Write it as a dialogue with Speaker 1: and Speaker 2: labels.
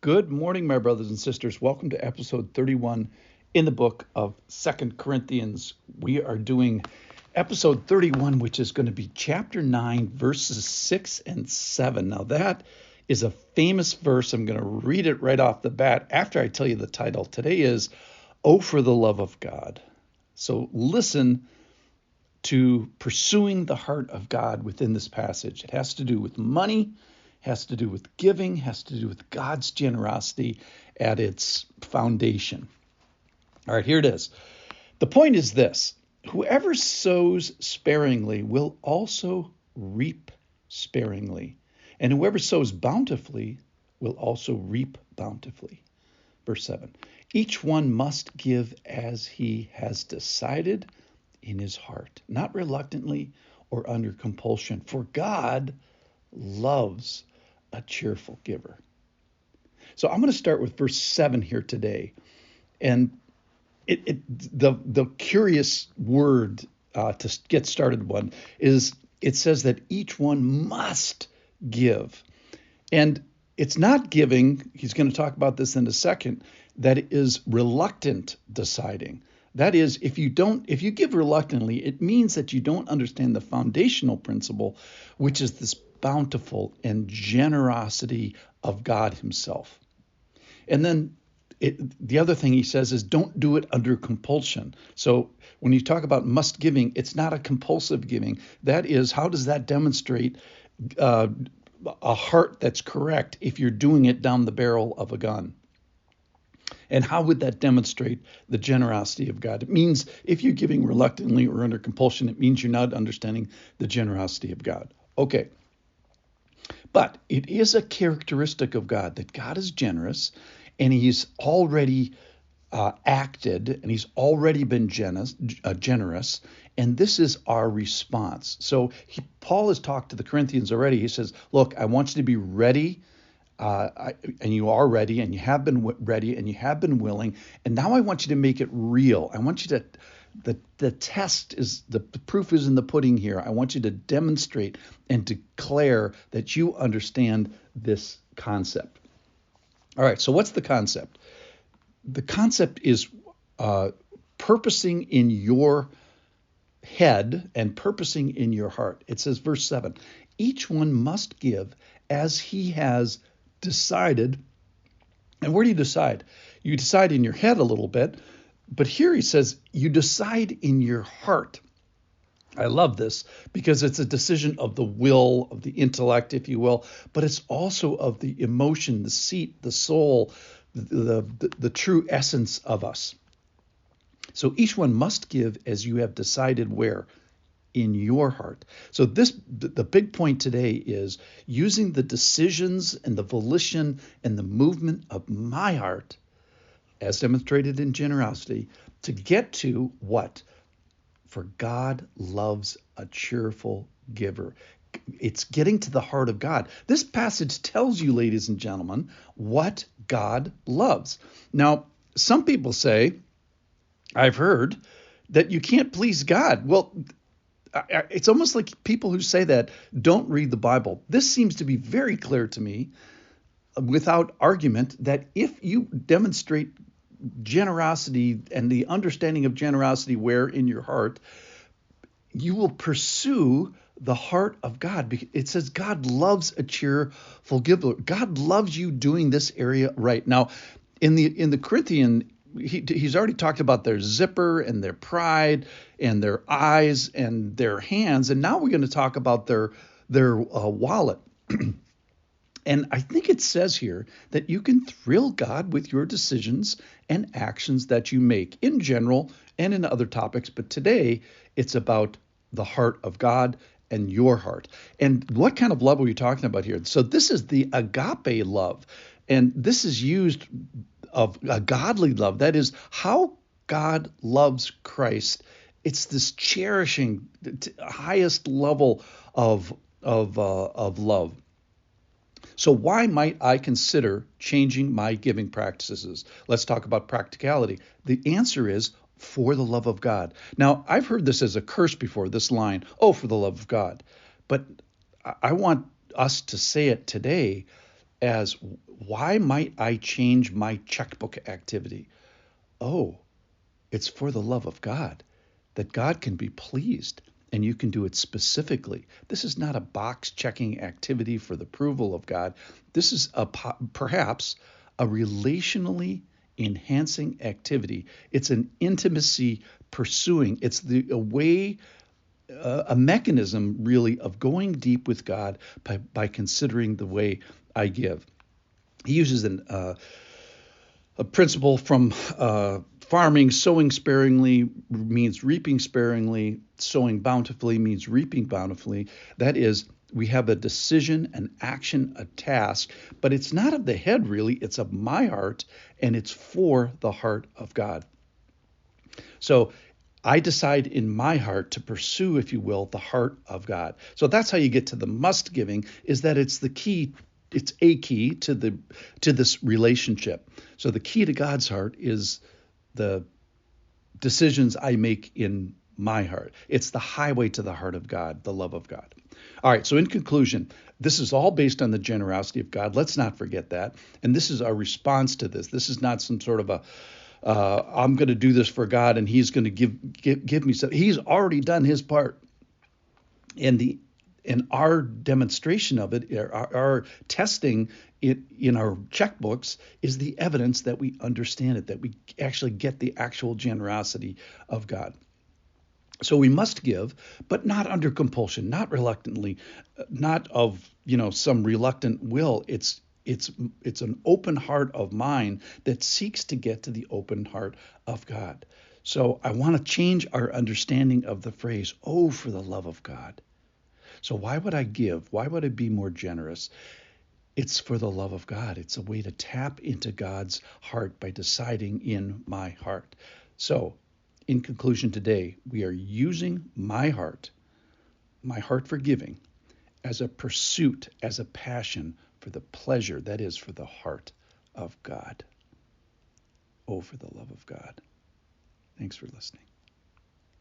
Speaker 1: Good morning, my brothers and sisters. Welcome to episode 31 in the book of 2 Corinthians. We are doing episode 31, which is going to be chapter 9, verses 6 and 7. Now, that is a famous verse. I'm going to read it right off the bat after I tell you the title. Today is, "Oh, for the love of God." So listen to pursuing the heart of God within this passage. It has to do with money, has to do with giving, has to do with God's generosity at its foundation. All right, here it is. The point is this: whoever sows sparingly will also reap sparingly, and whoever sows bountifully will also reap bountifully. Verse 7, each one must give as he has decided in his heart, not reluctantly or under compulsion, for God loves a cheerful giver. So I'm going to start with verse 7 here today. And the curious word to get started one is it says that each one must give. And it's not giving, he's going to talk about this in a second, that is reluctant deciding. That is, if you give reluctantly, it means that you don't understand the foundational principle, which is this bountiful and generosity of God himself. And then the other thing he says is don't do it under compulsion. So when you talk about must giving, it's not a compulsive giving. That is, how does that demonstrate a heart that's correct if you're doing it down the barrel of a gun? And how would that demonstrate the generosity of God? It means if you're giving reluctantly or under compulsion, it means you're not understanding the generosity of God. Okay. But it is a characteristic of God that God is generous, and he's already acted, and he's already been generous, and this is our response. So Paul has talked to the Corinthians already. He says, look, I want you to be ready, and you are ready, and you have been ready, and you have been willing, and now I want you to make it real. I want you to, the test is, the proof is in the pudding here. I want you to demonstrate and declare that you understand this concept. All right, so what's the concept? The concept is purposing in your head and purposing in your heart. It says, verse 7, each one must give as he has decided. And where do you decide? You decide in your head a little bit, but here he says you decide in your heart. I love this because it's a decision of the will, of the intellect, if you will, but it's also of the emotion, the seat, the soul, the true essence of us. So each one must give as you have decided where? In your heart. So the big point today is using the decisions and the volition and the movement of my heart, as demonstrated in generosity, to get to what? For God loves a cheerful giver. It's getting to the heart of God. This passage tells you, ladies and gentlemen, what God loves. Now, some people say, I've heard, that you can't please God. Well, it's almost like people who say that don't read the Bible. This seems to be very clear to me, without argument, that if you demonstrate generosity and the understanding of generosity where in your heart, you will pursue the heart of God. It says God loves a cheerful giver. God loves you doing this area right. Now, in the Corinthian, he's already talked about their zipper and their pride and their eyes and their hands, and now we're going to talk about their wallet. And I think it says here that you can thrill God with your decisions and actions that you make in general and in other topics. But today it's about the heart of God and your heart. And what kind of love are we talking about here? So this is the agape love. And this is used of a godly love. That is how God loves Christ. It's this cherishing, highest level of love. So why might I consider changing my giving practices? Let's talk about practicality. The answer is for the love of God. Now, I've heard this as a curse before, this line, oh, for the love of God. But I want us to say it today as why might I change my checkbook activity? Oh, it's for the love of God, that God can be pleased and you can do it specifically. This is not a box checking activity for the approval of God. This is perhaps a relationally enhancing activity. It's an intimacy pursuing. It's a way, a mechanism really of going deep with God by considering the way I give. He uses a principle from farming. Sowing sparingly means reaping sparingly. Sowing bountifully means reaping bountifully. That is, we have a decision, an action, a task, but it's not of the head really, it's of my heart, and it's for the heart of God. So I decide in my heart to pursue, if you will, the heart of God. So that's how you get to the must giving, is that it's the key, it's a key to this relationship. So the key to God's heart is the decisions I make in my heart. It's the highway to the heart of God, the love of God. All right, so in conclusion, this is all based on the generosity of God. Let's not forget that. And this is our response to this. This is not some sort of a I'm going to do this for God and he's going to give me something. He's already done his part. And our demonstration of it, our testing it in our checkbooks, is the evidence that we understand it, that we actually get the actual generosity of God. So we must give, but not under compulsion, not reluctantly, not of some reluctant will. It's an open heart of mine that seeks to get to the open heart of God. So I want to change our understanding of the phrase, "Oh, for the love of God." So why would I give? Why would I be more generous? It's for the love of God. It's a way to tap into God's heart by deciding in my heart. So, in conclusion today, we are using my heart for giving, as a pursuit, as a passion for the pleasure, that is, for the heart of God. Oh, for the love of God. Thanks for listening.